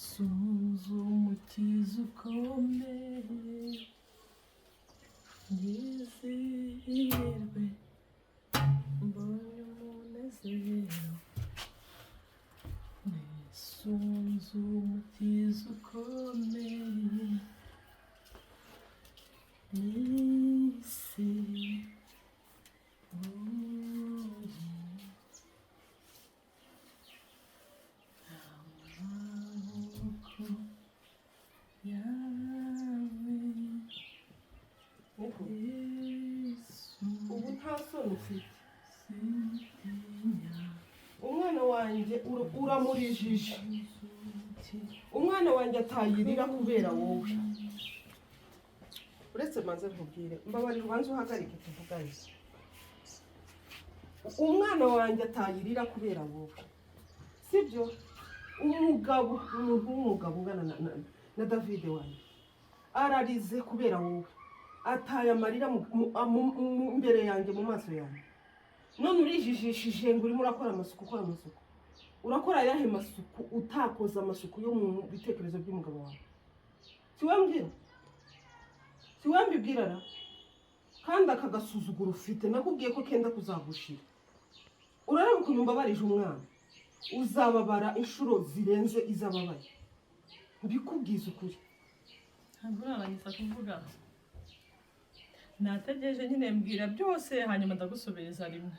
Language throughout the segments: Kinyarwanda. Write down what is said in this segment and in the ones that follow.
Sunze umutiza ukomeye nizihirwe mbonye umunezero nisunze umutiza ukomeye nisi ubu nta soni ufite umwana wanjye uramurijije umwana wanjye atayirira kubera wowe uretse maze nkubwire mbabarira ubanza uhagarike tuvugane umwana wanjye atayirira kubera wowe sibyo umugabo umuntu w'umugabo ungana na David wanjye ararize kubera wowe ataye amarira imbere yanjye mu maso yanjye none urijijishije ngo urimo urakora amasuku urakora ayahe masuku utakoza amasuku yo mu bitekerezo by'umugabo wawe siwambibwirana kandi akagasuzuguro ufite nakubwiye ko kenda kuzagushira urareba ukuntu mbabarije umwana uzababara inshuro zirenze izababaye mbikubwiza ukuri ntabwo urarangiza kuvuga nategereje nyine mbwira byose hanyuma ndagusubiza rimwe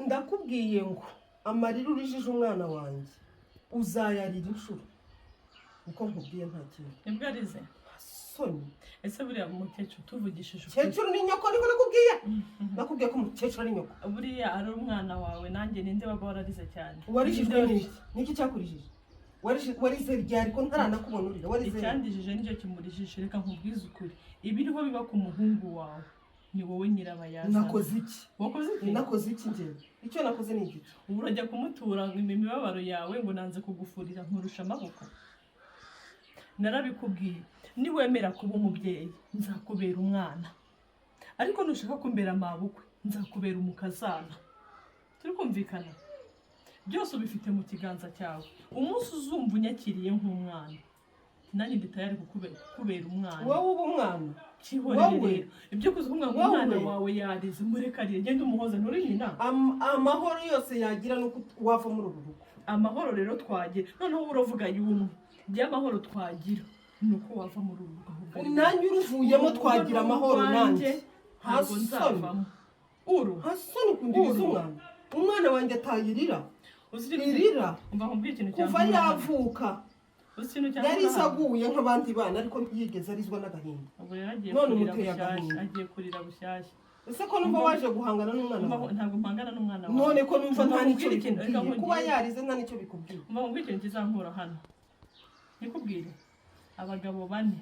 ndakubwiye ngo amarira urijije umwana wanjye uzayarira inshuro uko nkubwiye nta kintu nibwo arize soni ese buriya umukecuru tuvugishije umukecuru ni nyoko niko nakubwiye ko umukecuru ari nyoko buriya ari umwana wawe nanjye ninde waba wararize cyane warijijwe n'iki cyakurijije warize ryari ko ntaranakubona urira warize icyandijije nicyo kimurijije reka nkubwize ukuri ibiriho biba ku muhungu wawe ni wowe nyirabayazana nakoze iki nakoze iki njyewe icyo nakoze ni iki ubu urajya kumutura imibabaro yawe ngo nanze kugufurira nkurusha amaboko narabikubwiye niwemera kuba umubyeyi nzakubera umwana ariko nushaka kumbera amabukwe nzakubera umukazana turi kumvikana byose ubifite mu kiganza cyawe umunsi uzumva unyakiriye nk'umwana nanjye nditayari kukubera umwana wowe uba umwana kihorere ibyo kuzuvuga ngo umwana wawe yarize murekarire genda umuhoza nturi nyina amahoro yose yagira nuko wava muri uru rugo amahoro rero twagira noneho uravuga y'umwe by'amahoro twagira nuko wava muri uru rugo nanjye uruvuyemo twagira amahoro nanjye ntabwo nzavamo hasoni kundiriza umwana wanjye atayirira irira kuva yavuka yari isaguye nk'abandi bana ariko yigeze arizwa n'agahinda none umuteye agahinda agiye kurira bushyashya ese ko numva waje guhangana n'umwana wawe ntabwo mpangana n'umwana wawe none ko numva nta nicyo bikubwiye kuba yarize nta nicyo bikubwiye umva nkubwire ikintu kizankura hano nikubwire abagabo bane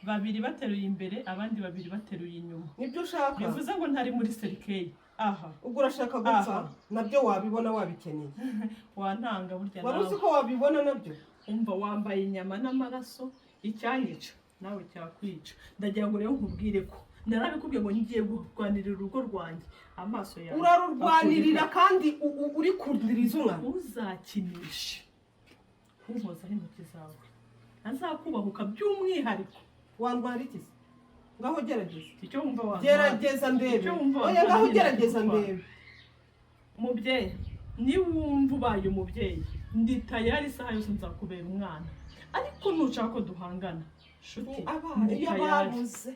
babiri bateruye imbere abandi babiri bateruye inyuma nibyo ushaka bivuze ngo ntari muri serikeyi aha ubwo urashaka gupfa nabyo wabibona wabikeneye wantanga burya nawe wari uzi ko wabibona nabyo umva wambaye inyama n'amaraso icyanyica nawe cyakwica ndagira ngo rero nkubwire ko narabikubwiye ngo ngiye kurwanirira urugo rwanjye amaso yawe urarurwanirira kandi uri kundiriza umwana uzakinishe ntuhozaho intoki zawe azakubahuka by'umwihariko wandwara iki se ngaho gerageza icyo wumva wandwara gerageza ndebe oya ngaho gerageza ndebe mubyeyi niwumva ubaye umubyeyi ndi tayari isaha yose nzakubera umwana ariko nushaka ko duhangana shuti iyo babuze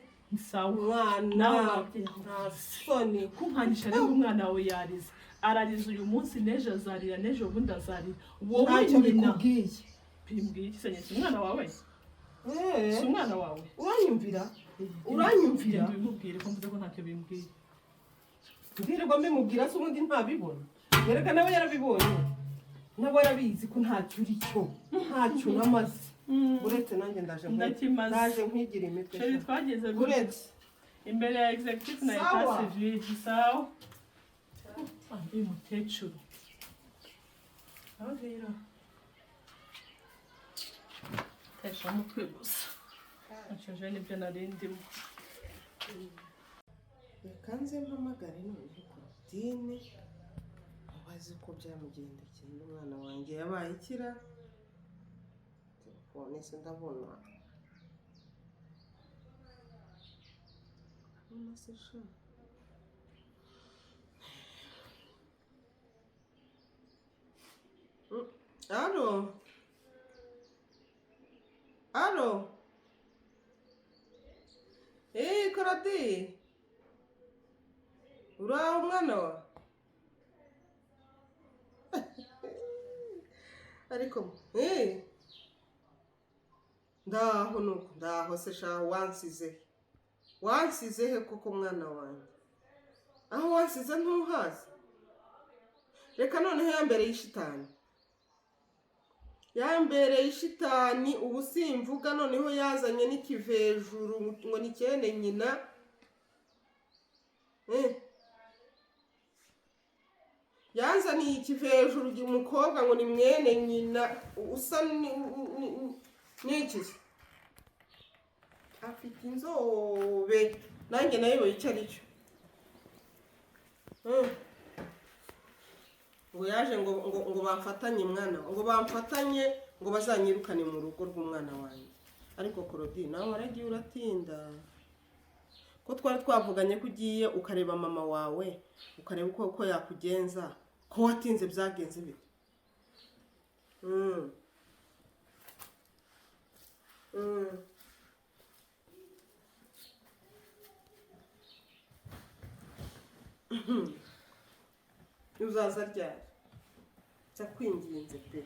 sawa mwana nta soni kumpanisha rero umwana wawe yarize ararize uyu munsi n'ejo azarira n'ejo bundi azarira wowe ntacyo bikubwiye bimbwiye ikisenyezi umwana wawe si umwana wawe uranyumvira bimubwire ko mvuze ko ntacyo bimbwiye mbwirwa mbimubwira se ubundi ntabibona yereka nawe yarabibonye nawe yarabizi ko ntacyo uri cyo ntacyo namaze uretse nanjye ndaje nkwigira imitwe sheri twageze uretse imbere ya executive na etat civil sawa uyu mukecuru aho rero tesha umutwe gusa nacyoje nibyo narindimo reka nze mpamagare noneho Claudine mubaze uko byamugendekeye n'umwana wanjye yabaye ikira telefone se ndabona amasesha Alo alo Claudine uraho mwana wa ariko ndaho nuko ndaho se sha wansize he koko mwana wanjye aho wansize ntuhazi reka noneho yambereye ishitani ubu simvuga noneho yazanye n'ikivejuru ngo ni cyene nyina yanzaniye ikivejuru umukobwa ngo ni mwene nyina usa n'iki afite inzobe nanjye nayoboye icyo ari cyo ngo yaje ngo bamfatanye mwana ngo bamfatanye ngo bazanyirukane mu rugo rw'umwana wanjye ariko Claudine nawe waragiye uratinda ko twari twavuganye ko ugiye ukareba mama wawe ukareba uko yakugenza ko watinze byagenze bite uzaza ryari ndakwinginze pe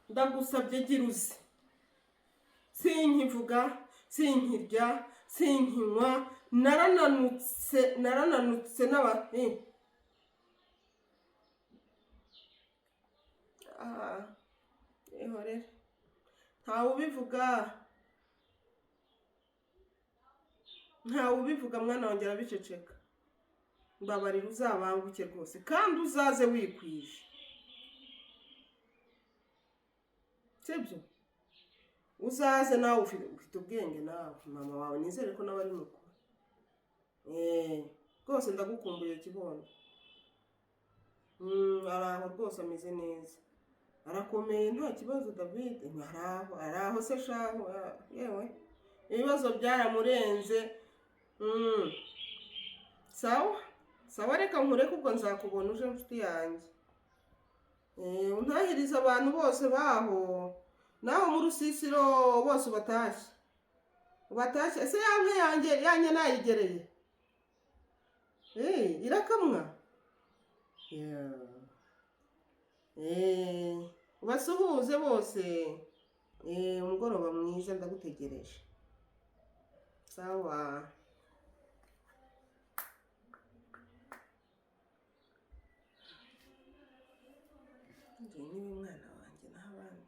ndagusabye gira uzi sinkivuga sinkirya sinkinywa narananutse n'abati ihorere ntawe ubivuga mwana wanjye arabiceceka mbabarira uzabanguke rwose kandi uzaze wikwije sibyo uzaze nawe ufite ubwenge nawe mama wawe nizere ko nawe ari mukuru rwose ndagukumbuye kibondo araho rwose ameze neza arakomeye nta kibazo David araho se shaho yewe ibibazo byaramurenze sawa reka nkureke ubwo nzakubona uje nshuti yanjye untahiriza abantu bose baho nawe mu rusisiro bose ubatashye ese yanjye nayigereye irakamwa ubasuhuze bose umugoroba mwiza ndagutegereje sawa niba umwana wanjye n'abandi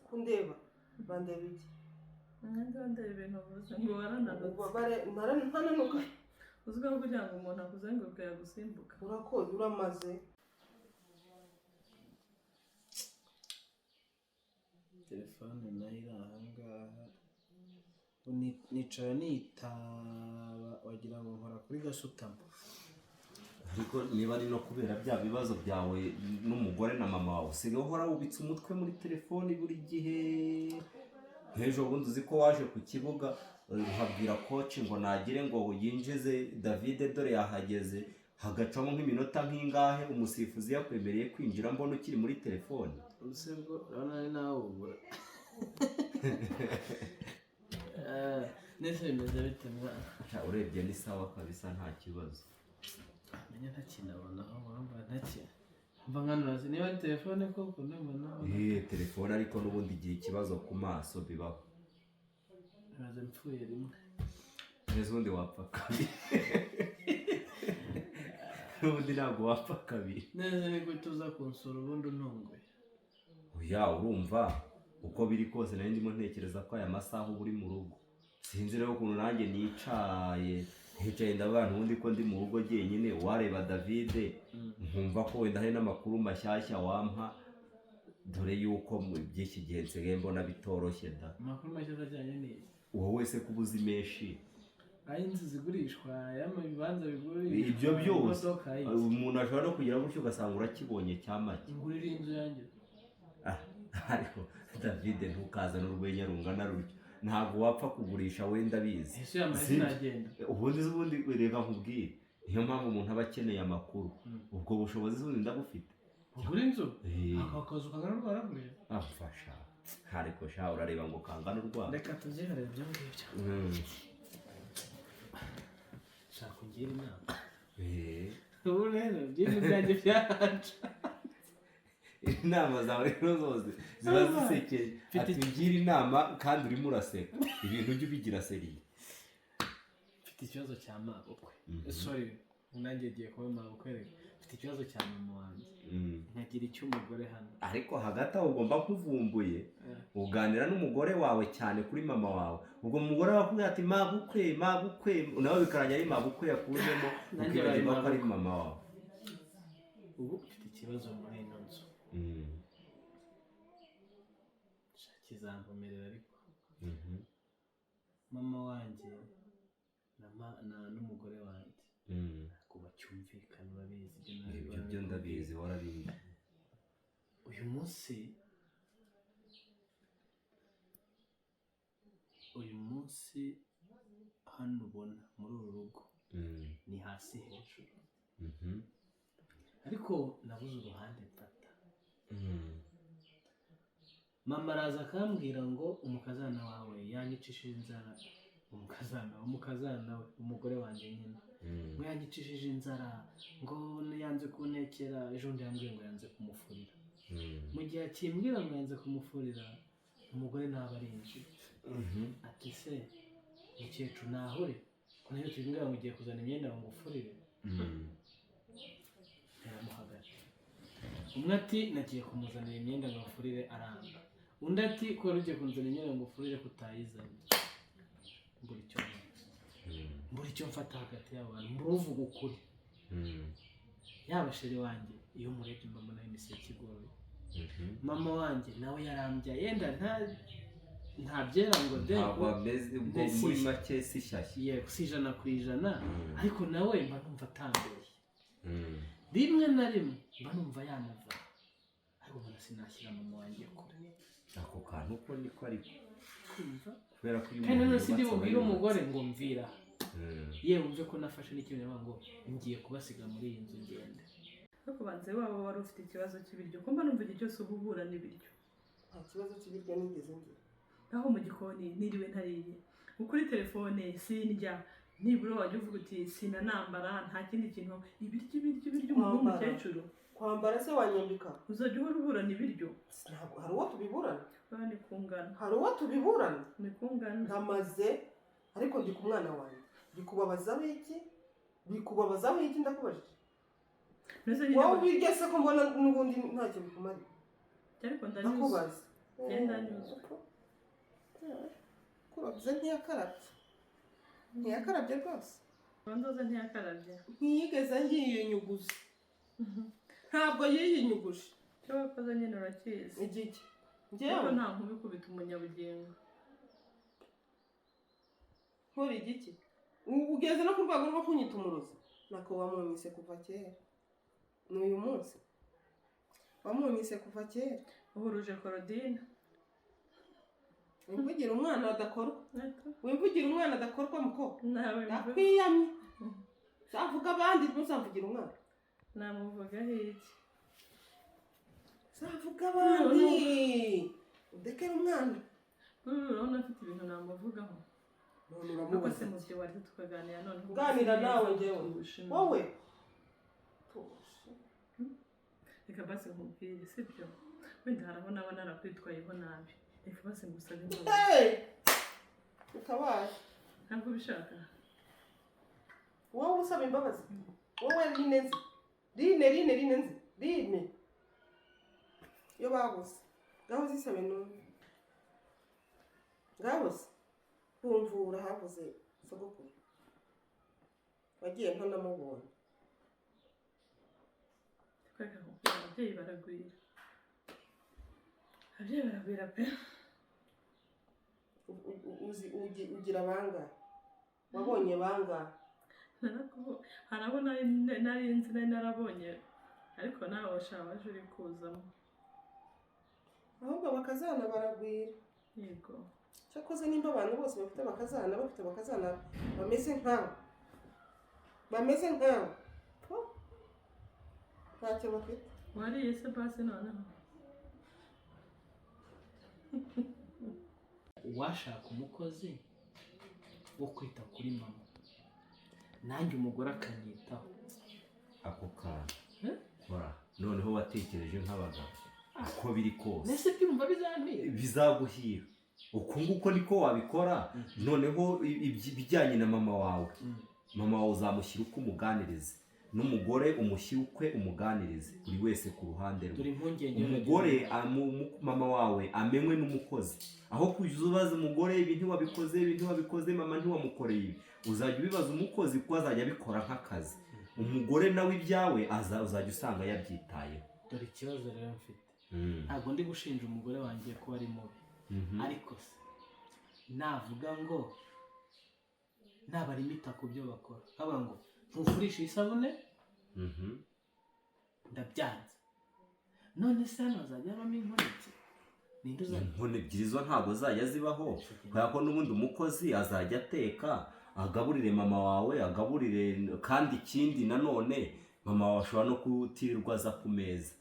kundeba bandeba iki ndeba ibintu uvuze ngo ntananuka uzwiho kugira ngo umuntu akuzenguruke yagusimbuka urakoze uramaze telefone nayo iri ahangaha nicara nitaba wagira ngo nkora kuri gasutamo ariko niba ari no kubera bya bibazo byawe n'umugore na mama wawe usigaye uhora wubitse umutwe muri telefoni buri gihe nk'ejo bundi uzi ko waje ku kibuga uhabwira koci ngo nagire ngo yinjize David dore yahageze hagacamo nk'iminota nk'ingahe umusifuzi yakwemereye kwinjira mbona ukiri muri telefoni ubusebwo urabona ari nawe ubura nese bimeze bite mwana urebye ni sawa kabisa nta kibazo menya ntakinabonaho wamba mva nkanazi niba ari telefone koko nabona telefone ariko n'ubundi igihe ikibazo ku maso bibaho maze mpfuye rimwe neza ubundi wapfa kabiri n'ubundi ntabwo wapfa kabiri neza ni gute uza kunsura ubundi untunguye oya urumva uko biri kose nari ndimo ntekereza ko aya masaha uba uri mu rugo sinzi rero ukuntu nanjye nicaye ndabana ubundi ko ndi mu rugo jyenyine wareba David nkumva ko wenda hari n'amakuru mashyashya wampa dore yuko mu by'iki gihe nsigaye mbona bitoroshye da. amakuru make ajyanye n'iyi wowe wese kuba uzi menshi aho inzu zigurishwa ibibanza bigurishwa ibyo byose imodoka umuntu ashobora no kugira gutyo ugasanga urakibonye cya make. ngurira inzu yanjye. Ariko David ntukazane urwenya rungana rutyo, ntabwo wapfa kugurisha wenda bizi. ese yamaze nagenda ubundi reba nkubwire, niyo mpamvu umuntu aba akeneye amakuru. ubwo bushobozi ubundi ndabufite. ugura inzu akazu kangana urwaragurira amfasha ariko sha urareba ngo kangana urwara. reka tubyiharire ibyo ngibyo. shaka ungira inama. ubu rero byinshi byanjye byacu inama zawe rero zose ziba zisekeye. ati ugira inama kandi urimo uraseka, ibintu ujye ubigira seriye. mfite ikibazo cya mabukwe. sorry nanjye ngiye kuba mabukwe rero mfite ikibazo cya mama wanjye nkagira icy'umugore hano. ariko hagati aho ugomba kuvumbuye uganira n'umugore wawe cyane kuri mama wawe. ubwo umugore wakubwira ati mabukwe mabukwe, nawe bikarangira ari mabukwe yakuzemo ukibagirwa ko ari mama wawe. ubu mfite ikibazo muri ino nzu kizampomerera ariko mama wanjye n'umugore wanjye ntabwo bacyumvikana. urabizi ibyo ndabizi warabizi. uyu munsi hano ubona muri uru rugo ni hasi hejuru, ariko nabuze uruhande mfata. mama araza akambwira ngo umukazana wawe yanyicishije inzara. umukazana we umugore wanjye nyine ngo yanyicishije inzara, ngo yanze kuntekera. ejo bundi yambwiye ngo yanze kumufurira. mu gihe akimbwira ngo yanze kumufurira, umugore ntaba arinjiye. ati se mukecuru nahure ko nayo tubwira ngo ugiye kuzana imyenda ngo ngufurire. yaramuhagaze. umwe ati nagiye kumuzanira imyenda ngo ngufurire, aranga. undi ati ko wari ugiye kunzanira imyenda ngo ngufurire ko utayizanye. mbura icyo mfata hagati y'abantu, mbura uvuga ukuri. yaba sheri wanjye iyo murebye mbona imiseke igoye. mama wanjye nawe yarambya yenda nta byera ngo de ntabwo ameze ubwo muri make si shyashya. yego si ijana ku ijana, ariko nawe mba numva atambeye. rimwe na rimwe mba numva yamuva, ariko mbona sinashyira mama wanjye kure. ako kantu uko niko ariko kumva kubera ko kandi none si ndi bubwire umugore ngo mvira yewe wumve ko nafashe n'ikintu ngo ngiye kubasiga muri iyi nzu ngende. ariko banze waba wari ufite ikibazo cy'ibiryo, ko mba numva igihe cyose uba uhura n'ibiryo. nta kibazo cy'ibiryo nigeze ngira. aho mu gikoni niriwe ntariye, kuri telefone sindya, nibura wajya uvuga uti sinanambara, nta kindi kintu. ibiryo umuntu w'umukecuru kwambara se wanyambika, uzajya uhora uburana ibiryo. ntabwo hari uwo tubiburana. ni kungana, hari uwo tubiburana. ni kungana. nkamaze ariko ndi ku mwana wanjye. bikubabazaho iki? bikubabazaho iki ndakubajije? wowe ubirya se ko mbona n'ubundi ntacyo bikumarira. ariko ndakubaza genda nyuze kubabuze ntiyakarabye. ntiyakarabye rwose. bandoza ntiyakarabye, ntiyigeze yiyinyuguza. ntabwo yiyinyuguje. icyo wakoze nyine urakizi. igiki njyewe nta nkubi kubita umunyabugingo. nkora igiki? ugeze no ku rwego rwo kunyita umurozi. nako wamwumvise kuva kera, n'uyu munsi wamwumvise kuva kera. uhuruje Korodina. wimvugira umwana adakorwa, wimvugira umwana adakorwa muko ndakwiyamye. zavuga abandi ntuzavugira umwana. namuvugaho iki? zavuga abandi udekera umwana. urabona afite ibintu namuvugaho. nuko se mu byo wari tukaganira none kuganira nawe njyewe wowe reka basi nkubwire sibyo, wenda hari aho naba narakwitwayeho nabi, reka basi ngusabe imbabazi. utabaye ntabwo ubishaka. wowe usaba imbabazi? wowe rine nzi rine nzi rine iyo babuze ngaho zisabe none ngaho se kumvura habuze sogokuru wagiye ntanamubonye. tweka nkubwira ababyeyi baragwira. ababyeyi baragwira pe. ugira bangahe? Wabonye bangahe? hari abo nari nzi nari narabonye ariko nawe washaka waje uri kuzamo. Ahubwo abakazana baragwira. Yego. Cyakoze nimba abantu bose bafite abakazana bameze nkawe. Ntacyo bafite. Wariye se basi noneho? Washaka umukozi wo kwita kuri mama nanjye umugore akanyitaho. ako kantu kora noneho watekereje nk'abagabo uko biri kose nese byumva bizantira bizaguhira uko nguko niko wabikora. Noneho ibijyanye na mama wawe uzamushyira uko umuganiriza, n'umugore umushyira ukwe umuganirize, buri wese ku ruhande rwe. Umugore mama wawe amenwe n'umukozi, aho kujya ubaza umugore ibi ntiwabikoze mama ntiwamukoreye ibi, uzajya ubibaza umukozi kuko azajya abikora nk'akazi. Umugore nawe ibyawe uzajya usanga yabyitayeho. Dore ikibazo rero mfite, ntabwo ndi gushinja umugore wanjye ko ari mubi, ariko se navuga ngo nabarimita ku byo bakora, haba ngo ntufurishe isabune, ndabyanze. None se hano hazajya habamo inkoneke? Inkoni ebyiri zo ntabwo zajya zibaho, kubera ko n'ubundi umukozi azajya ateka agaburire mama wawe, agaburire kandi ikindi nanone mama wawe ashobora no kutirirwa aza ku meza,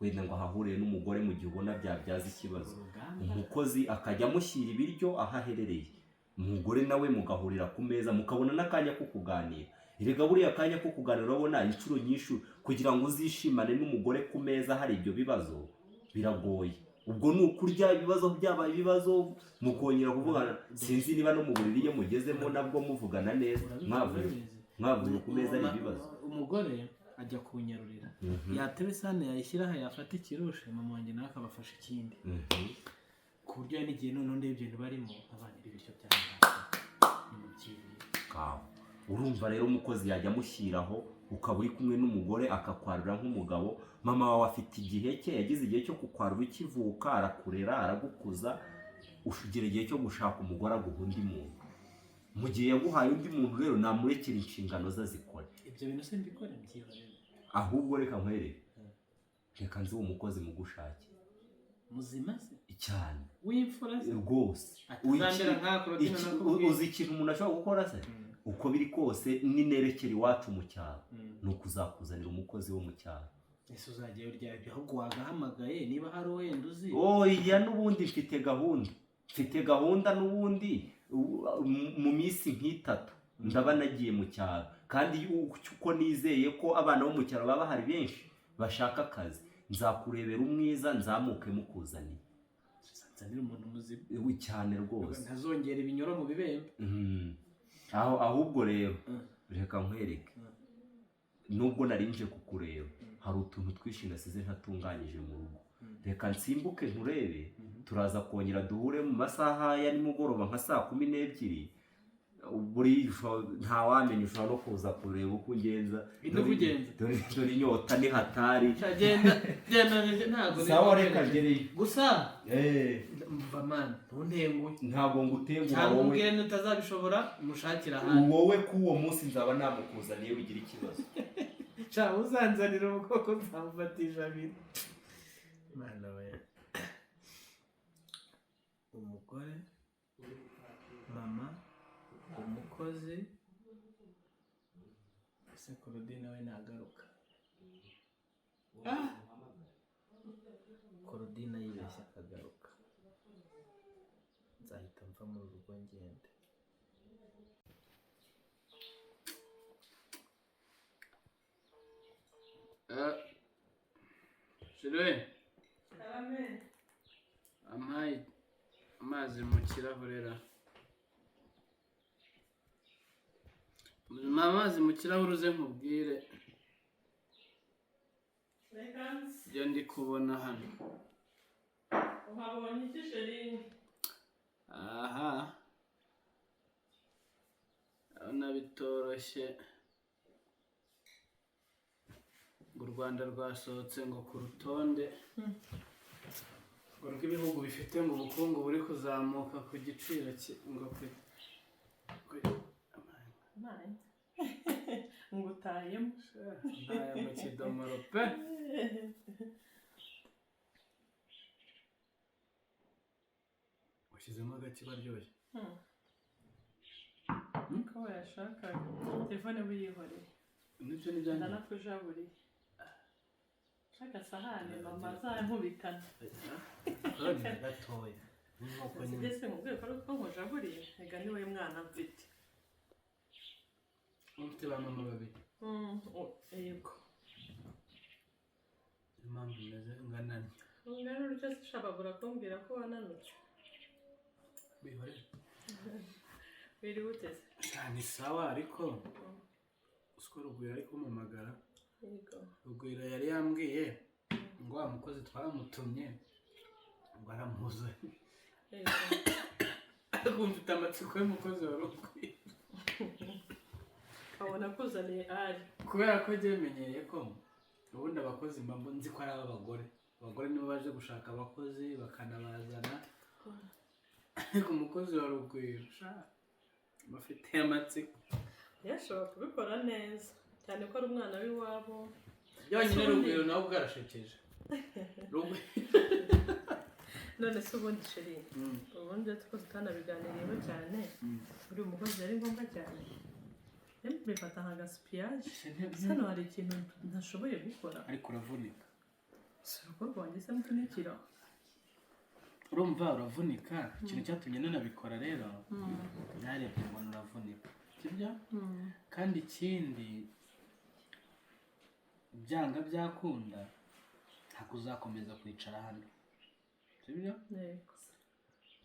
wenda ngo ahahuriye n'umugore mu gihe ubona byabyaza ikibazo. Umukozi akajya amushyira ibiryo aho aherereye, umugore nawe mugahurira ku meza mukabona n'akanya ko kuganira. Erega buriya akanya ko kuganira urabona inshuro nyinshi kugira ngo uzishimane n'umugore ku meza hari ibyo bibazo biragoye. Ubwo ni ukurya ibibazo byabaye ibibazo mukongera kuvugana. Sinzi niba no mu buriri iyo mugezemo nabwo muvugana neza, mwavuye ku meza ari ibibazo. Umugore ajya kunyarurira, yatebe isahani yayishyiraho, yafata ikirushe, mama wanjye nawe akabafasha ikindi, ku buryo n'igihe noneho ndebye ibintu barimo abana ibiryo byanjye kawe. Urumva rero umukozi yajya amushyiraho, ukaba uri kumwe n'umugore akakwarura nk'umugabo. Mama wawe afite igihe cye, yagize igihe cyo kukwarura ukivuka, arakurera aragukuza, ushugera igihe cyo gushaka umugore aguha undi muntu. Mu gihe yaguhaye undi muntu rero namurekera inshingano ze zikora. Ibyo bintu se mbikora byihorera. Ahubwo reka nkwereke, reka nzi uwo mukozi mugushake muzima se cyane w'imfura se rwose. Uzi ikintu umuntu ashobora gukora se, uko biri kose ninerekera iwacu mu cyaro, ni ukuzakuzanira umukozi wo mu cyaro. Ese uzajya urya ibyo ahubwo wagahamagaye niba hari wenda uzi? Oya, n'ubundi mfite gahunda n'ubundi mu minsi nk'itatu ndaba nagiye mu cyaro, kandi uko nizeye ko abana bo mu cyaro baba bahari benshi bashaka akazi, nzakurebera umwiza nzamuke mukuzaniye. Nzanira umuntu muzima cyane rwose, ntazongera ibinyoro mu bibembe. Ahubwo rero reka nkwereke, nubwo narinje kukureba hari utuntu twinshi nasize ntatunganyije mu rugo. Reka nsimbuke nturebe, turaza kongera duhure mu masaha ya nimugoroba nka 12:00. Buri ntawamenya ushobora no kuza kureba uko ugenza. Dore inyota ni hatari. Genda ntabwo sawa, reka ngereyo gusa mva man ntuntenguye. Ntabwo ngutenguye cyangwa ubwene utazabishobora umushakira ahandi. Wowe k'uwo munsi nzaba namukuzaniye ugira ikibazo. Cha uzanzanira ubukoko nzamufatisha abiri. Mana we, umugore, mama, umukozi, ese Korodina we nagaruka. Korodina yibeshya akagaruka, nzahita mva mu rugo ngende. Shirwe, ampaye amazi mu kirahure ra. Amazi mu kirahure uze nkubwire ibyo ndi kubona hano. Uhabonye iki Sherine? Aha, urabona bitoroshye ngo u Rwanda rwasohotse ngo ku rutonde ngo ibihugu bifite ngo ubukungu buri kuzamuka ku giciro ngo ngutayemo ntaya mu kidomoro pe. Washyizemo agati baryoshye. niko wayashakaga telefone buyihoreye Nibyo ni byanjye. ndanakujaburiye agasahane mama azankubitana Urabona gatoya. Nuko nyine. sigeze mu rwego rwo nkujaburiye ega ni wowe mwana mfite Ufite ba mama babiri. yego Impamvu meze ngananye. ungana uryo sishabagura kumbwira ko wananutse Bihore. biri buteze Ni sawa ariko usiko Rugwiro ari kumpamagara. yego Rugwiro yari yambwiye ngo wa mukozi twaramutumye ngo aramuze. yego Ariko mfite amatsiko y'umukozi wa Rugwiro. abona kuzaniye ari Kubera ko byemenyereye ko ubundi abakozi mba nzi ko ari abagore. Abagore nibo baje gushaka abakozi bakanabazana. Ariko umukozi wa Rugwiro bafite amatsiko. yashobora kubikora neza cyane ko ari umwana w'iwabo Byonyine Rugwiro nawe bwarashekeje. none se ubundi sheri ubundi ko tutanabiganiriyeho cyane uri umukozi yari ngombwa cyane bifata nka gasipiyaje hano hari ikintu ntashoboye gukora Ariko uravunika. si urugo rwanjye se mutunikira Urumva uravunika. Ikintu cyatumye nanabikora rero narebye ngo uravunika. Sibyo? Kandi ikindi byanga byakunda ntabwo uzakomeza kwicara hano. Sibyo? yego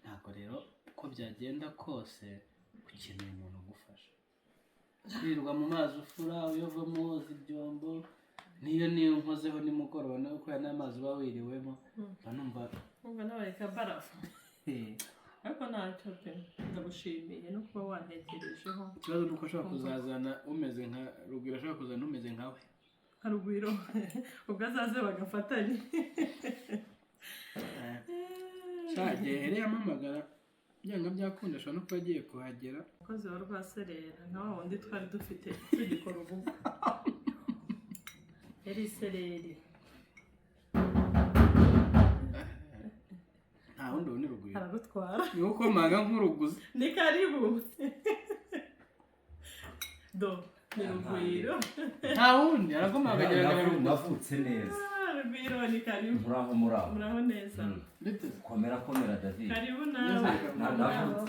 Ntabwo rero uko byagenda kose ukeneye umuntu ugufasha. Kwirirwa mu mazi ufura uyovamo woza ibyombo niyo nkozeho nimugoroba nawe kubera n'amazi uba wiriwemo mba numva umva nabareka barafu ariko ntacyo pe ndagushimiye no kuba wantekerejeho ikibazo ni uko ashobora kuzazana umeze nka Rugwiro ashobora kuzana umeze nkawe Rugwiro ubwo azaze bagafatanye shagiye here yamamagara byanga byakunda ashobora no kuba agiye kuhagera. umukozi wa rwaserera nka wa wundi twari dufite tugikora ubukwe yari sereri nta wundi ubona Rugwiro aragutwara ni uko manga nk'uruguzi. ni karibu do ni Rugwiro Nta wundi arakomaga agerageza navutse neza. Rugwiro ni karibu muraho neza komera David. karibu nawe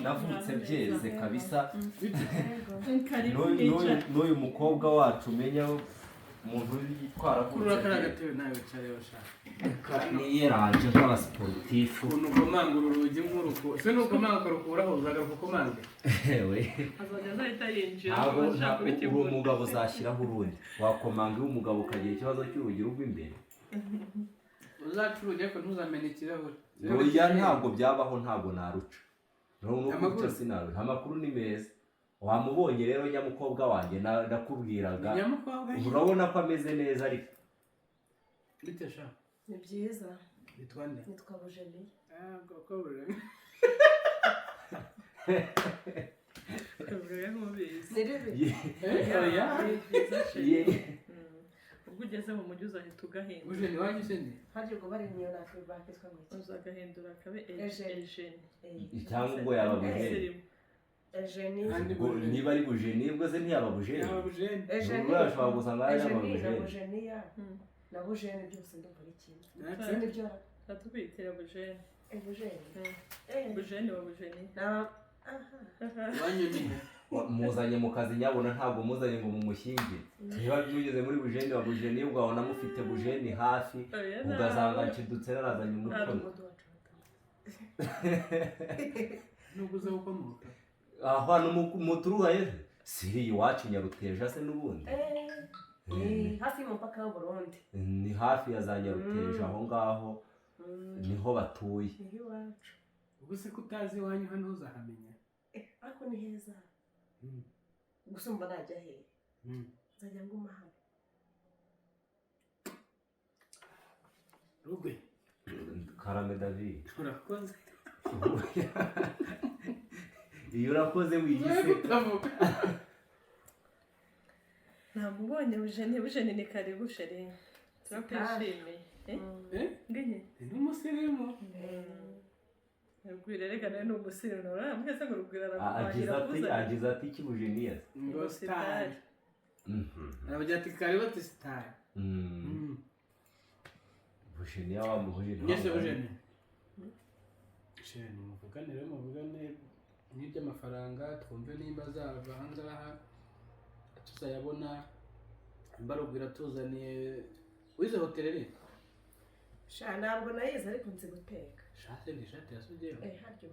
navutse byeze kabisa. karibu n'uyu mukobwa wacu umenya umuntu yitwara kurura kariya gatebe nawe wicare bashaka niyeranje nk'abasiporutifu ukuntu ukomangura urugi nk'uruku se nukomanga ukarukuraho uzagaruka ukomange azajya azahita yinjira ntabwo uri umugabo uzashyiraho urundi wakomanga iyo umugabo ukagira ikibazo cy'urugi rw'imbere uzaca urugi ariko ntuzamene ikirahure. oya ntabwo byabaho ntabwo naruca n'uruca sinaruca amakuru ni meza. Wamubonye rero nyamukobwa wanjye ndakubwiraga urabona ko ameze neza ariko bite sha ni byiza bitwa nde nitwa Bujeni bwoko burene Rugwiro nk'ubizi ni ribi oya ubwo ugeze mu mujyi uzahita ugahindura Bujeni wanyu se ni harya ubwo bari niyo natwe bakitwa ngo iki uzagahindura akabe Eugene. Eugene cyangwa ubwo yaba bujeni Eugenie niba ari bujeni ubwo se ntiyaba bujeni yaba Bujeni Eugenie urashobora gusanga ari yaba Eugenie na bujeni. Bujeniya na Bujeni byose ndumva ari kimwe natwe sindi byo natubitira Bujeni Bujeni Bujeni wa Bujeni na wanyu ni muzanye mu kazi nyabona ntabwo muzanye ngo mumushyingire niba byugeze muri bujeni wa bujeni ugabona mufite bujeni hafi ugasanga nshidutse narazanye umukono nubwo uza gukomoka ahantu muturuhaye siri iwacu Nyaruteja se n'ubundi hafi y'umupaka w'u Burundi ni hafi ya za Nyaruteja aho ngaho niho batuye ni iwacu ubwo se ko utazi iwanyu hano uzahamenya ariko ni heza gusa umva najya hehe nzajya nguma hano Rugwe karame David. urakoze Iyo urakoze wigise. namubonye bujeni ni karibu sheri turakwishimiye ngenye ni umusirimu rugwire reka nawe ni umusirimu mwese ngo rugwire arakubagira agize ati iki Bujeniya ngo style aravuga ati karibu ati style Bujeniya wa muhuje ngeze Bujeni sheni muvugane n'iby'amafaranga twumve nimba azava hanze aha tuzayabona imbarugwira tuzaniye wize hoteli sha ntabwo nayize ariko nzi guteka shate ni shate yasugiyeho haryo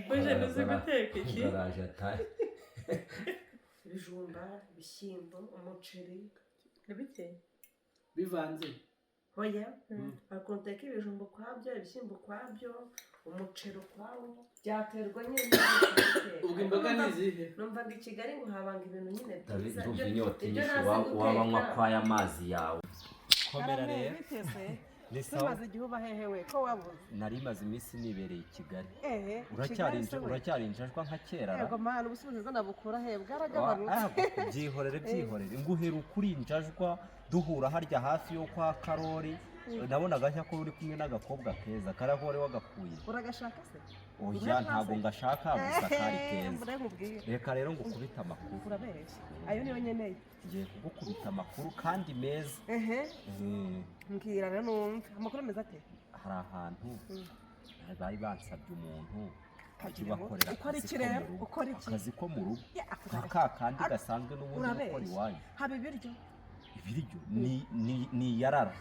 bujeni uzi guteka iki garaje atari ibijumba ibishyimbo umuceri ibiki bivanze hoya akundeka ibijumba ukwabyo ibishyimbo ukwabyo umuceri ukwawo byaterwa nyine ubwo imboga ni izihe numvaga i Kigali ngo habanga ibintu nyine byiza ndumva inyota inyishu wabanywa kwaya amazi yawe komera rero ni sawa tumaze igihe uba hehewe ko wabuze nari maze iminsi nibereye i Kigali Kigali uracyarinjajwa nka kera yego mana ubusubizo bwo nabukura he bwaragabanutse byihorere nguhera ukuri injajwa duhura harya hafi yo kwa Karori nabonaga nshya ko uri kumwe n'agakobwa keza karahore wagakuye uragashaka se oya ntabwo ngashaka gusa kari keza reka rero ngukubita amakuru urabeshya ayo niyo nyeneye ngiye kugukubita amakuru kandi meza mbwira rero numve amakuru meza ate hari ahantu bari bansabye umuntu ajya bakorera akazi ko mu rugo ka kandi gasanzwe n'ubundi gukora iwanyu haba ibiryo ni iyarara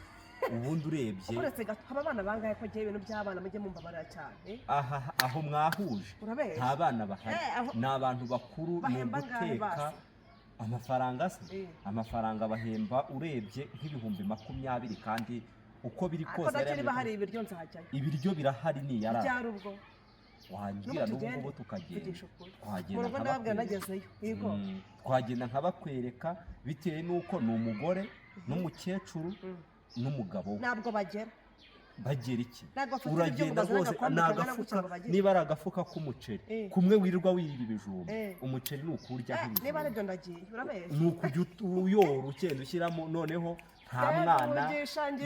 ubundi urebye uretse gato haba abana bangahe ko gihe ibintu by'abana mujye mumbabarira cyane aho mwahuje nta bana bahari ni abantu bakuru ni uguteka amafaranga se amafaranga bahemba urebye nk'ibihumbi 20 kandi uko biri kose hari ibiryo nzajyayo ibiryo birahari ni iyarara byari ubwo wangira n'ubu ngubu tukagenda twagenda nkabakwereka bitewe n'uko ni umugore n'umukecuru n'umugabo we ntabwo bagera iki uragenda rwose niba ari agafuka k'umuceri kumwe wirirwa wirira ibijumba umuceri ni ukurya niba aribyo ndagiye urabeshya ni ukujya uyora ugenda ushyiramo noneho nta mwana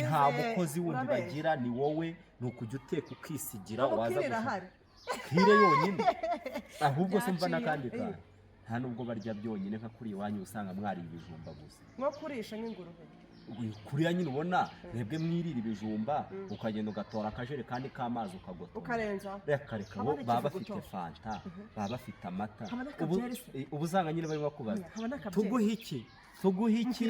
nta mukozi wundi bagira ni wowe ni ukujya uteka ukisigira waza gusa kire yonyine ahubwo se mva n'akandi kantu nta nubwo barya byonyine nka kuri iwanyu usanga mwari ibijumba gusa nko kurisha nk'ingurube kuriya nyine ubona mwebwe mwirira ibijumba ukagenda ugatora akajerekani k'amazi ukagota ukarenza reka bo baba bafite fanta baba bafite amata ubu usanga nyine bari bakubaza tuguhe iki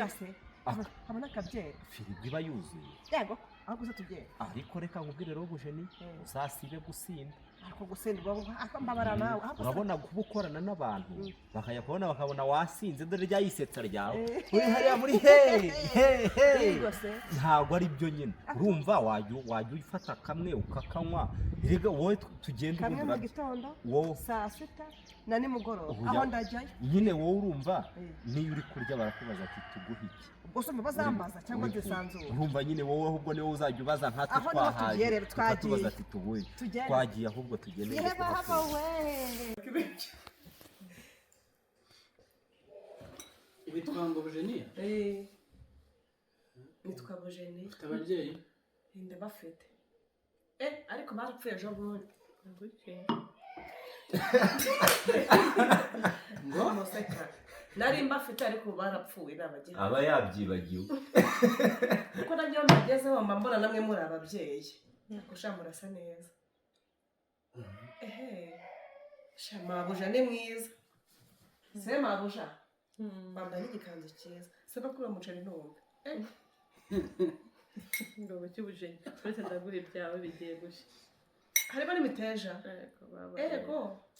haba n'akabyeri firigo iba yuzuye yego aho gusa tubyere ariko reka nkubwire rero Bujeni uzasibe gusinda ariko gusinda mbabara nawe urabona kuba ukorana n'abantu bakajya kubona bakabona wasinze dore rya yisetsa ryawe uri hariya muri ntabwo ari byo nyine urumva wajya ufata kamwe ukakanywa rega wowe tugenda kamwe mu gitondo saa sita na nimugoroba aho ndajyayo nyine wowe urumva niyo uri kurya barakubaza ati tuguhe iki gusa bazambaza cyangwa zisanzuye urumva nyine wowe ahubwo niwe uzajya ubaza nkatwe twahaye tukatubaza ati tuguhe twagiye ahubwo tugende witwa ngo Bujeniya nitwa Bujeni ufite ababyeyi ndabafite ariko barapfuye ejo bundi ngo museka nari mbafite ariko barapfuye n'abageni aba yabyibagiwe kuko najya mbagezeho mbona namwe muri ababyeyi kusha murasa neza mabuja ni mwiza se mabuja bambaye n'igikanzu cyiza se bakura umuceri n'uwumve ngo buke Bujeni uretse ndagura ibyawe bigiye gushya harimo n'imiteja ego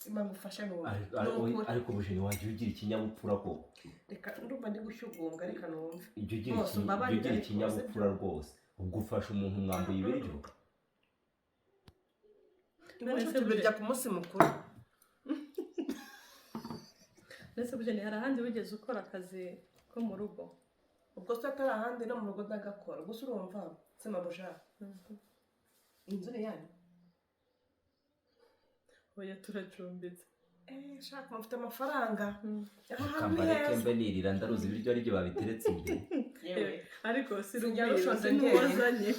imagufasha n'uwumve ariko Bujeni wajya ugira ikinyabupfura koko reka ndumva ndi gushyugumbwa reka numve ibyo ugira ikinyabupfura rwose ubwo ufasha umuntu mwambuye ibiryo ibyo tubirya ku munsi mukuru ndetse Bujeni hari ahandi wigeze ukora akazi ko mu rugo ubwo se atari ahandi no mu rugo ndagakora gusa urumva se mabuja inzu ni yanyu oya turacumbitse shaka mufite amafaranga kambareke mbe nirira ndaruzi ibiryo ari byo babiteretse imbere ariko Sinjya sirubwiza rushonje n'uwazanye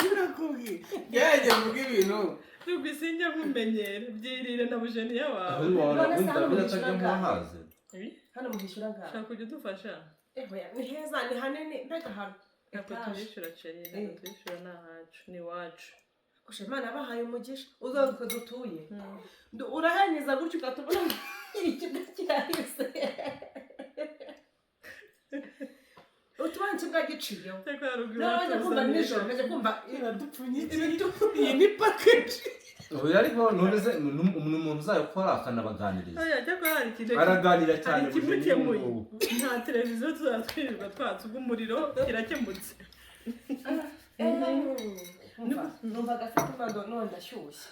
birakubwiye yajya kuvuga ibintu rubwi sinjya nkumenyera byirire na bujeniya wawe wumva biratajya muhahaze hano muhishyura ngaho ushaka kujya udufasha ni heza ni hanini mbega hano ntabwo tuyishyura ceri ntabwo tuyishyura ni ahacu ni iwacu kusha imana yabahaye umugisha uzaza twe dutuye urahanyuza gutyo ugatuma ikigo cyahise utubana ikibwa giciyeho ariko haruguru nabajya kumva nijoro nkajya kumva iradupfunyikira iyi ni pakeji ubu ariko ntubize ni umuntu uzayakora akanabaganiriza ajya ko hari ikintu araganira cyane hari ikimukemuye nta televiziyo tuzatwirirwa twatse ubw'umuriro kirakemutse numva agafite umwanda none ndashyushye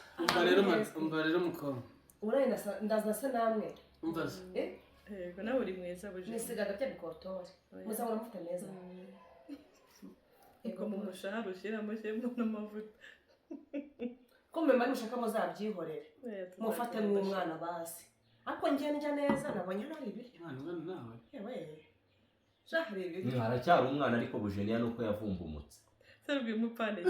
umva rero mukobwa uraye ndaza se namwe umva se yego nawe uri mwiza buje nisigaga bya bikotore muzahora mufite neza ubwo mu mushahara ushyiramo shyiramo n'amavuta kumbe mba nushaka muzabyihorere mufate nk'umwana basi ariko njye ndya neza nabonye hari ibiryo umwana nawe yewe hari ibiryo haracyari umwana ariko bujeniya nuko yavumbumutse sarubwi mupane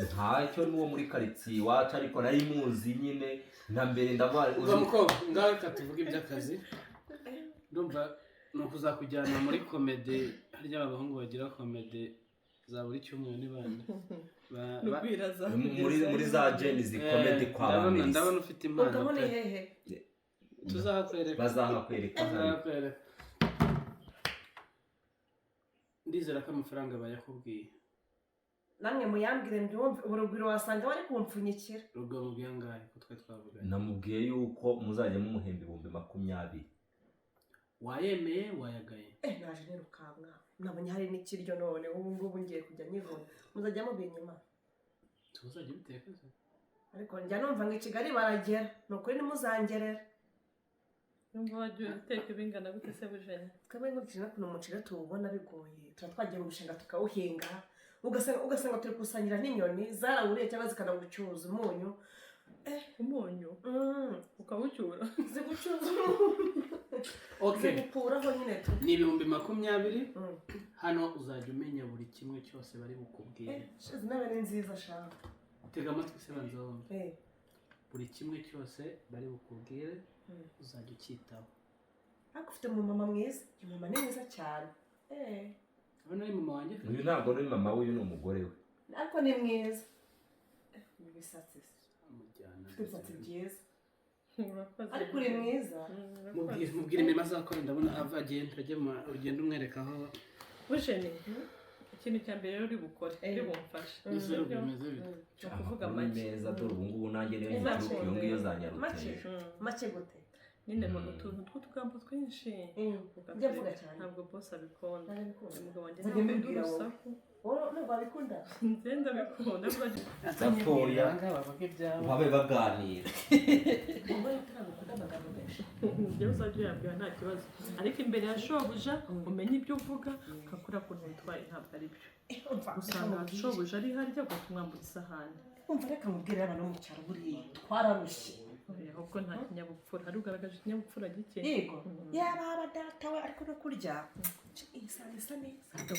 ntacyo n'uwo muri karitsiye iwacu ariko nari muzi nyine na mbere ndavuga uva mukobwa ngaho reka tuvuge iby'akazi ndumva ni ukuzakujyana muri komedi harya abahungu bagira komedi za buri cyumweru n'ibandi muri za jeni zikomedi kwa bamisi ndabona ufite impano ndabona hehe tuzahakwereka bazahakwereka tuzahakwereka ndizera ko amafaranga bayakubwiye namwe muyambwire mbyumve urugwiro wasanga bari kumpfunyikira ubwo mubwiye angahe ko twe twavuganye namubwiye yuko muzajya mumuhemba 20,000 wayemeye wayagaye naje nirukanka nabonye hari n'ikiryo none ubu ngubu ngiye kujya nyivuna muzajya mubinyima tuzajya biteka se ariko njya numva ngo i Kigali baragera ni ukuri nimuzangerera numva wagiye uteka ibingana gute se bujeni twebwe nkurikije n'ukuntu umuceri tuwubona bigoye tuba twagiye mu bishinga tukawuhinga ugasanga turi gusangira n'inyoni zarawuriye cyangwa zikanawucuza umunyu umunyu ukawucyura zigucuza okay zigukuraho nyine tu ni 20,000 hano uzajya umenya buri kimwe cyose bari bukubwire shize nawe ni nziza shaka tega amatwi se banzombe eh buri kimwe cyose bari bukubwire uzajya ukitaho ariko ufite mama mwiza mama ni mwiza cyane abana ari mama wanjye uyu ntabwo ari mama we uyu ni umugore we ariko ni mwiza ibisatsi amujyana ibisatsi byiza urakoze ariko uri mwiza mubwire imirimo azakora ndabona ava agenda ajya mu rugendo umwereka aho bujeni ikintu cya mbere rero uri bukore uri bumfashe ese bimeze bite ni ukuvuga make make meza dore ubu ngubu nanjye niyo ngiye iyo ngiyo zanyaruteye make gute nyine mu utuntu tw'utugambo twinshi njya mvuga cyane ntabwo boss abikunda umugabo wanjye Nzajya ntabwo mbibwira wowe. urusaku ntabwo wabikunda ngenda bikunda gatoya bavuga ibyawe babe baganira umugore utaragukunda amagambo menshi njyewe uzajya uyabwira nta kibazo ariko imbere ya shobuja umenye ibyo uvuga ukakura ku ntu witwaye ntabwo ari byo usanga shobuja ari harya ugahita umwambura isahani umva reka mubwire abantu bo mu cyaro buriya twararushye ahubwo nta kinyabupfura hari ugaragaje ikinyabupfura gike yego yaba aba data we ariko no kurya iyi sahani isa neza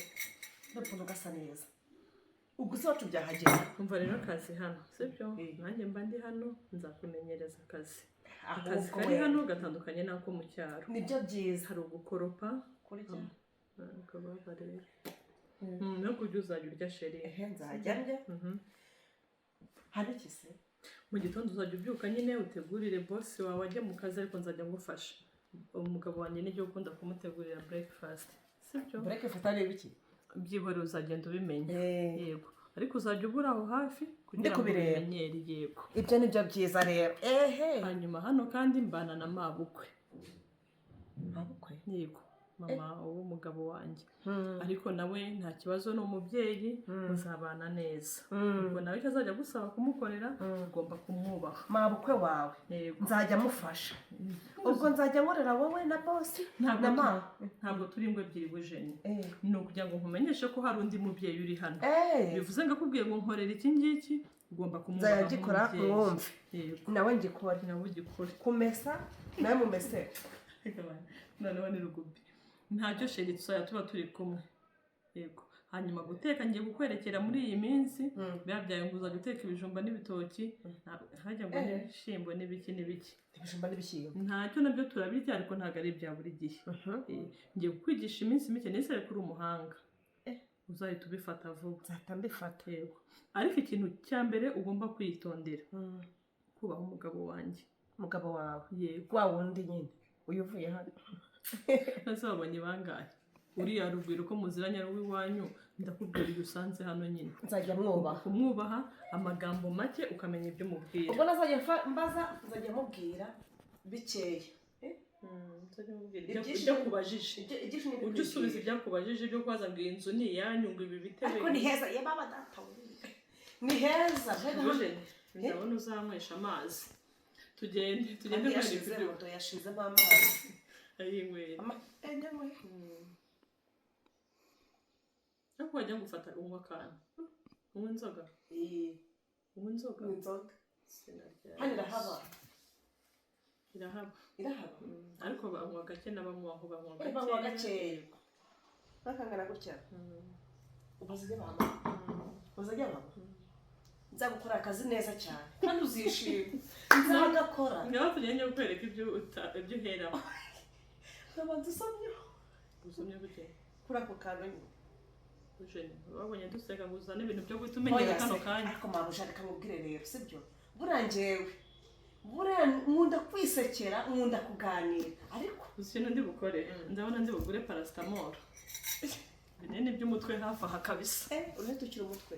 n'ukuntu gasa neza ubwo se wacu byahagera umva rero akazi hano sibyo nanjye mba ndi hano nzakumenyereza akazi akazi ahubwo kari we hano gatandukanye n'ako mu cyaro nibyo byiza hari ugukoropa kurya ukababa rero no kujya uzajya urya sheri nzajya ndya hano iki se mu gitondo uzajya ubyuka nyine utegurire bosi wawe ajya mu kazi ariko nzajya ngufasha umugabo wanjye nijya ukunda kumutegurira breakfast sibyo breakfast areba iki byihore uzagenda ubimenya yego ariko uzajya ubura aho hafi kugira ngo kubireba. ubimenyere yego ibyo nibyo byiza rero hanyuma hano kandi mbana na mabukwe mabukwe yego mama w'umugabo wanjye ariko nawe nta kibazo ni umubyeyi muzabana neza ubwo nawe icyo azajya gusaba kumukorera ugomba kumwubaha mabukwe wawe yego nzajya mufasha ubwo nzajya nkorera wowe na bosi na mama ntabwo turi ingwe ebyiri bujeni ni ukugira ngo nkumenyeshe ko hari undi mubyeyi uri hano bivuze ngo akubwiye ngo nkorera iki ngiki ugomba kumwubaha nzajya ngikora mwumve nawe ngikore nawe ugikore kumesa nawe mumese noneho ni rugubi ntacyo sheri tuzajya tuba turi kumwe yego hanyuma guteka ngiye kukwerekera muri iyi minsi byabyaye ngo uzajya guteka ibijumba n'ibitoki hajya ngo n'ibishyimbo n'ibiki ibijumba n'ibishyimbo ntacyo nabyo turabirya ariko ntabwo ari ibya buri gihe ngiye kukwigisha iminsi mike nizere ko uri umuhanga uzahita ubifata vuba nzahita mbifata yego ariko ikintu cya mbere ugomba kwitondera kubaha umugabo wanjye umugabo wawe yego wa wundi nyine uyu uvuye hano ese wabonye bangahe uriya rugwiro ko muziranye ari uw'iwanyu ndakubwira iyo usanze hano nyine nzajya mwubaha kumwubaha amagambo make ukamenya ibyo umubwira ubwo nazajya mbaza nzajya mubwira bikeya ibyo kubajije ujye usubiza ibyakubajije ibyo kubaza ngo iyi nzu ni iyanyu ngo ibi bitebe ariko ni heza ye baba data ni heza ndabona uzanywesha amazi tugende yashize moto yashizemo amazi ayinywera ariko wajya gufata unywa akantu unywa inzoga unywa inzoga hano irahaba ariko banywa gake n'abanywa aho banywa gakeya bakangana gutya ubazajya baba nzagukora akazi neza cyane kandi uzishima nzagakora ngaho tugende kukwereka ibyo uheraho nkabanza usomyeho gute kuri ako kantu wabonye duseka ngo uzane ibintu byo guhita umenyera kano kanya ariko mabuja reka nkubwire rero sibyo burangewe nkunda kwisekera nkunda kuganira ariko uzi ikintu ndi bukore ndabona ndi bugure paracetamol ibinini by'umutwe hafi aha kabisa urahita ukira umutwe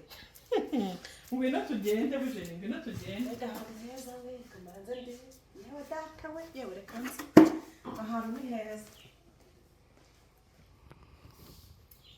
ngwino tugende bujeni ngwino tugende ahantu heza we kamanza ndi yewe data we yewe reka nzi ahantu ni heza